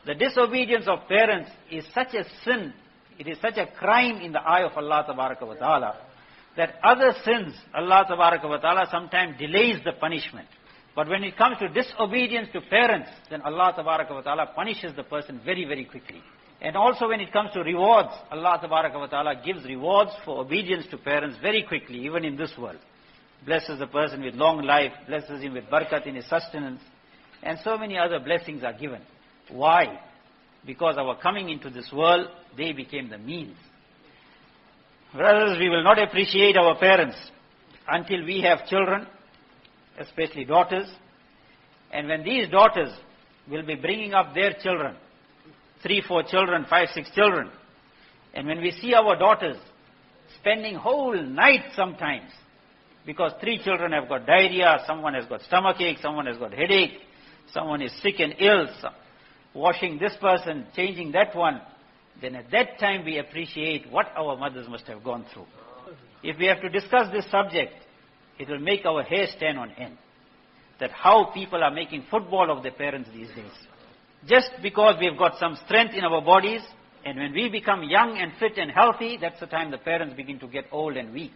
The disobedience of parents is such a sin, it is such a crime in the eye of Allah Tabaraka wa Ta'ala, that other sins, Allah Tabaraka wa Ta'ala sometimes delays the punishment. But when it comes to disobedience to parents, then Allah Tabaraka wa Ta'ala punishes the person very, very quickly. And also when it comes to rewards, Allah Tabaraka wa Ta'ala gives rewards for obedience to parents very quickly, even in this world. Blesses the person with long life, blesses him with barakat in his sustenance, and so many other blessings are given. Why? Because our coming into this world, they became the means. Brothers, we will not appreciate our parents until we have children, especially daughters. And when these daughters will be bringing up their children, 3, 4 children, 5, 6 children, and when we see our daughters spending whole night sometimes, because 3 children have got diarrhea, someone has got stomachache, someone has got headache, someone is sick and ill, washing this person, changing that one, then at that time we appreciate what our mothers must have gone through. If we have to discuss this subject, it will make our hair stand on end. That how people are making football of their parents these days. Just because we've got some strength in our bodies, and when we become young and fit and healthy, that's the time the parents begin to get old and weak.